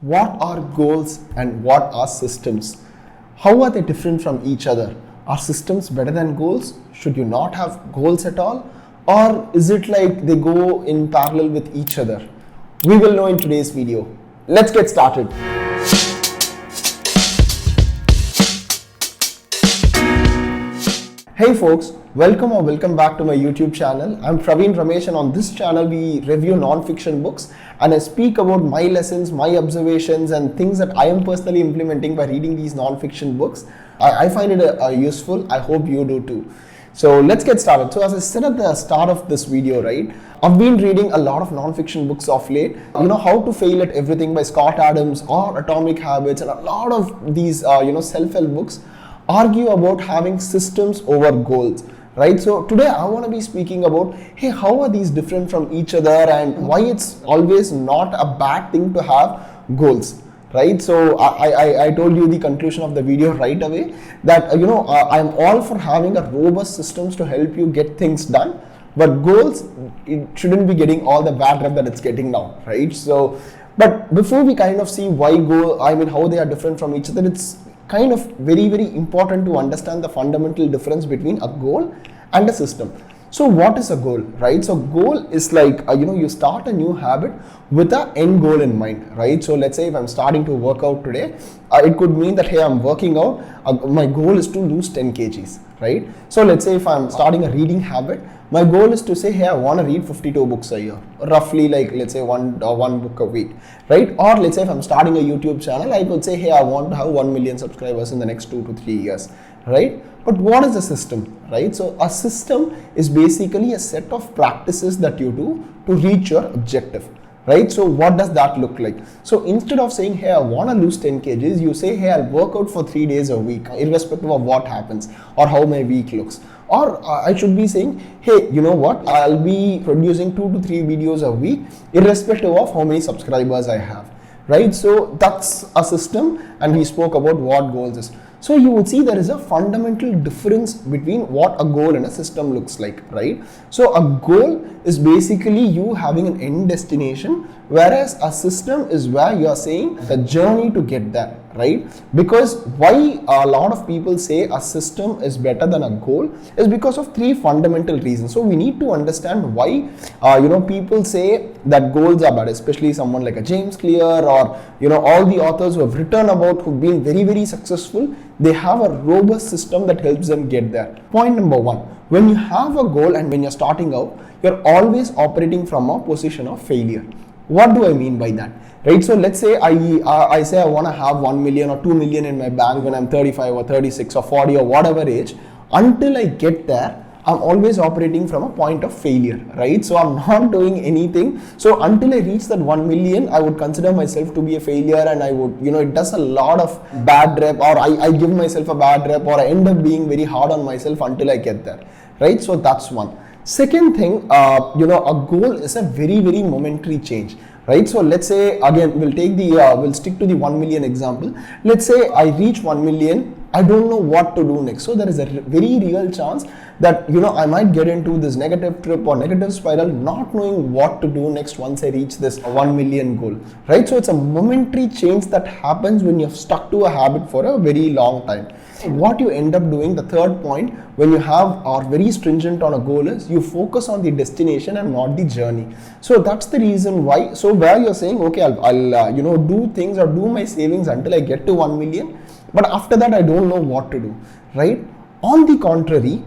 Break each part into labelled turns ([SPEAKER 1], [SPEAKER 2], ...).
[SPEAKER 1] What are goals and what are systems? How are they different from each other? Are systems better than goals? Should you not have goals at all? Or is it like they go in parallel with each other? We will know in today's video. Let's get started. Hey folks, welcome back to my YouTube channel. I'm Praveen Ramesh, and on this channel we review non-fiction books and I speak about my lessons, my observations and things that I am personally implementing by reading these non-fiction books. I find it useful. I hope you do too. So let's get started. So as I said at the start of this video, right, I've been reading a lot of non-fiction books of late. How to Fail at Everything by Scott Adams or Atomic Habits, and a lot of these self-help books argue about having systems over goals, right? So today I want to be speaking about, hey, how are these different from each other and why it's always not a bad thing to have goals, right? So I told you the conclusion of the video right away that I'm all for having a robust systems to help you get things done, but goals, it shouldn't be getting all the bad rep that it's getting now, right? So but before we kind of see how they are different from each other, it's kind of very important to understand the fundamental difference between a goal and a system. So what is a goal, right? So goal is like you start a new habit with an end goal in mind, right? So let's say if I'm starting to work out today, it could mean that, hey, I'm working out, my goal is to lose 10 kgs, right? So let's say if I'm starting a reading habit, my goal is to say, hey, I want to read 52 books a year, roughly, like let's say one book a week, right? Or let's say if I'm starting a YouTube channel, I could say, hey, I want to have 1 million subscribers in the next 2 to 3 years, right? But what is a system, right? So a system is basically a set of practices that you do to reach your objective, right? So what does that look like? So instead of saying, hey, I want to lose 10 kgs, you say, hey, I'll work out for 3 days a week, irrespective of what happens or how my week looks. Or I should be saying, hey, you know what, I'll be producing 2 to 3 videos a week, irrespective of how many subscribers I have, right? So that's a system, and we spoke about what goals is. So you would see there is a fundamental difference between what a goal and a system looks like, right? So a goal is basically you having an end destination, whereas a system is where you are saying the journey to get there, right? Because why a lot of people say a system is better than a goal is because of 3 fundamental reasons. So we need to understand why people say that goals are bad, especially someone like a James Clear or all the authors who have written about, who've been very successful. They have a robust system that helps them get there. Point number 1, when you have a goal and when you're starting out, you're always operating from a position of failure. What do I mean by that? Right, so let's say I say I want to have 1 million or 2 million in my bank when I'm 35 or 36 or 40 or whatever age. Until I get there, I'm always operating from a point of failure, right? So I'm not doing anything. So until I reach that 1 million, I would consider myself to be a failure, and I would, it does a lot of bad rep, or I give myself a bad rep, or I end up being very hard on myself until I get there, right? So that's one. Second thing, a goal is a very momentary change, right? So let's say, again, we'll stick to the 1 million example. Let's say I reach 1 million, I don't know what to do next. So there is a very real chance that, I might get into this negative trip or negative spiral, not knowing what to do next once I reach this 1 million goal, right? So it's a momentary change that happens when you've stuck to a habit for a very long time. What you end up doing, the third point, when you are very stringent on a goal, is you focus on the destination and not the journey. So that's the reason why. So where you're saying, okay, I'll do things or do my savings until I get to 1 million, but after that I don't know what to do, right? On the contrary,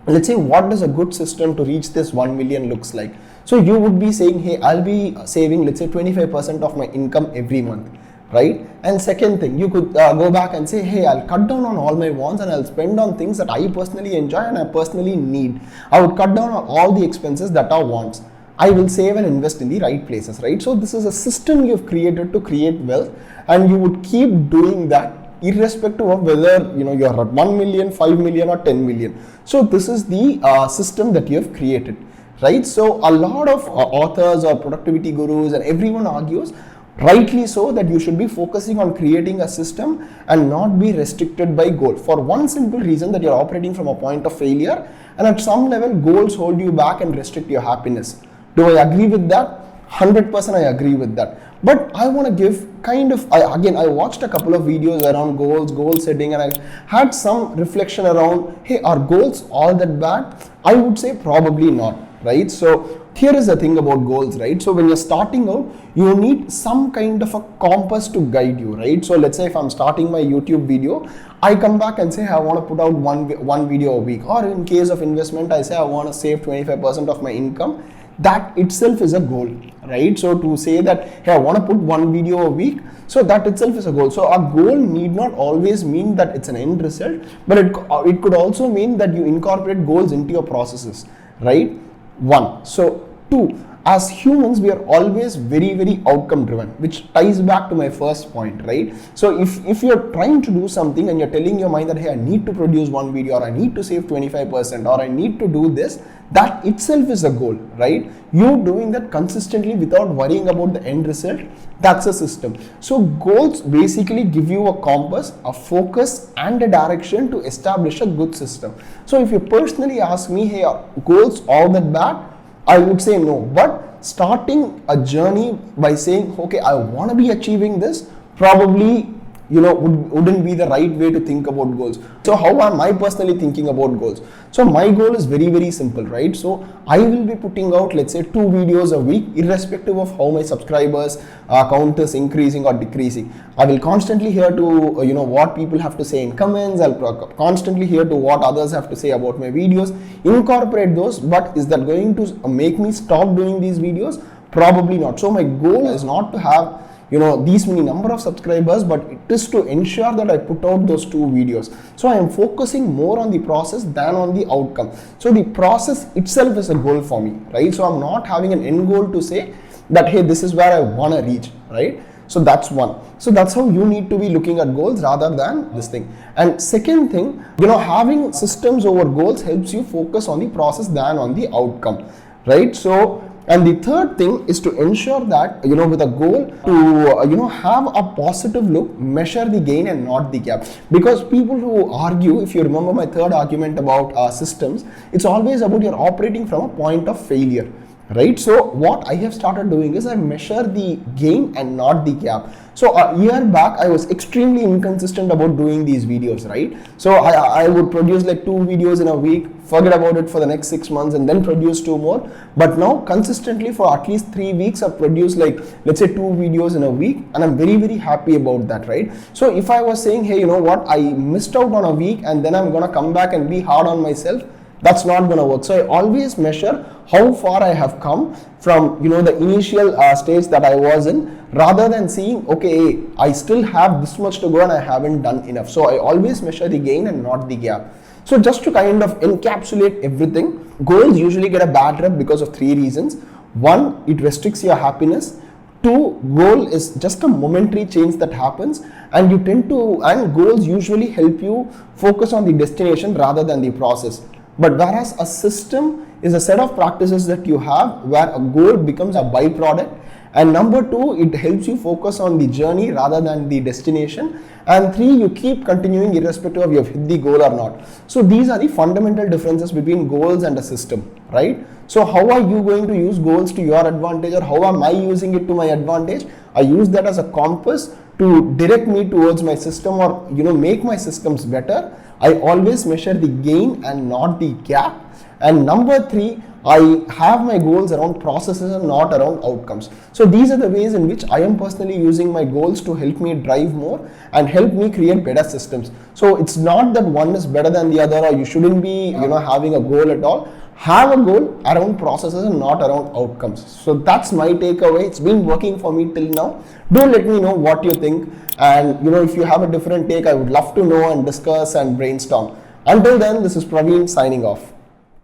[SPEAKER 1] let's say, what does a good system to reach this 1 million looks like? So you would be saying, hey, I'll be saving, let's say, 25% of my income every month, right? And second thing, you could go back and say, hey, I'll cut down on all my wants and I'll spend on things that I personally enjoy and I personally need. I would cut down on all the expenses that are wants. I will save and invest in the right places, right? So this is a system you've created to create wealth, and you would keep doing that irrespective of whether you're at 1 million, 5 million or 10 million. So this is the system that you have created, right? So a lot of authors or productivity gurus and everyone argues, rightly so, that you should be focusing on creating a system and not be restricted by goal, for one simple reason, that you're operating from a point of failure, and at some level goals hold you back and restrict your happiness. Do I agree with that? 100% I agree with that. But I want to give I watched a couple of videos around goal setting, and I had some reflection around, hey, are goals all that bad? I would say probably not, right? So here is the thing about goals, right? So when you're starting out, you need some kind of a compass to guide you, right? So let's say if I'm starting my YouTube video, I come back and say I want to put out one video a week, or in case of investment, I say I want to save 25% of my income. That itself is a goal, right? So to say that, hey, I want to put one video a week, so that itself is a goal. So a goal need not always mean that it's an end result, but it could also mean that you incorporate goals into your processes, right? One. So two, as humans, we are always very, very outcome driven, which ties back to my first point, right? So if you're trying to do something and you're telling your mind that, hey, I need to produce one video, or I need to save 25%, or I need to do this, that itself is a goal, right? You doing that consistently without worrying about the end result, that's a system. So goals basically give you a compass, a focus, and a direction to establish a good system. So if you personally ask me, hey, are goals all that bad? I would say no. But starting a journey by saying, okay, I want to be achieving this, probably wouldn't be the right way to think about goals. So how am I personally thinking about goals? So my goal is very, very simple, right? So I will be putting out, let's say, 2 videos a week, irrespective of how my subscribers count is increasing or decreasing. I will constantly hear to what people have to say in comments. I'll constantly hear to what others have to say about my videos, incorporate those. But is that going to make me stop doing these videos? Probably not. So my goal is not to have these many number of subscribers, but it is to ensure that I put out those 2 videos. So I am focusing more on the process than on the outcome. So the process itself is a goal for me, right? So I'm not having an end goal to say that, hey, this is where I want to reach, right? So that's one. So that's how you need to be looking at goals rather than this thing. And second thing, having systems over goals helps you focus on the process than on the outcome, right? So, and the third thing is to ensure that, with a goal to, have a positive look, measure the gain and not the gap. Because people who argue, if you remember my third argument about systems, it's always about you're operating from a point of failure, right? So what I have started doing is I measure the gain and not the gap. So a year back, I was extremely inconsistent about doing these videos, right? So I would produce like 2 videos in a week, forget about it for the next 6 months, and then produce 2 more. But now consistently for at least 3 weeks, I've produced like, let's say 2 videos in a week, and I'm very, very happy about that, right? So if I was saying, hey, I missed out on a week and then I'm gonna come back and be hard on myself, that's not going to work. So I always measure how far I have come from the initial stage that I was in, rather than seeing, okay, I still have this much to go and I haven't done enough. So I always measure the gain and not the gap. So just to kind of encapsulate everything, goals usually get a bad rep because of 3 reasons. 1, it restricts your happiness. 2, goal is just a momentary change that happens, and and goals usually help you focus on the destination rather than the process. But whereas a system is a set of practices that you have where a goal becomes a byproduct. And number 2, it helps you focus on the journey rather than the destination. And 3, you keep continuing irrespective of you have hit the goal or not. So these are the fundamental differences between goals and a system, right? So how are you going to use goals to your advantage, or how am I using it to my advantage? I use that as a compass to direct me towards my system, or make my systems better. I always measure the gain and not the gap. And number 3, I have my goals around processes and not around outcomes. So these are the ways in which I am personally using my goals to help me drive more and help me create better systems. So it's not that one is better than the other, or you shouldn't be having a goal at all. Have a goal around processes and not around outcomes. So that's my takeaway. It's been working for me till now. Do let me know what you think. And if you have a different take, I would love to know and discuss and brainstorm. Until then, this is Praveen signing off.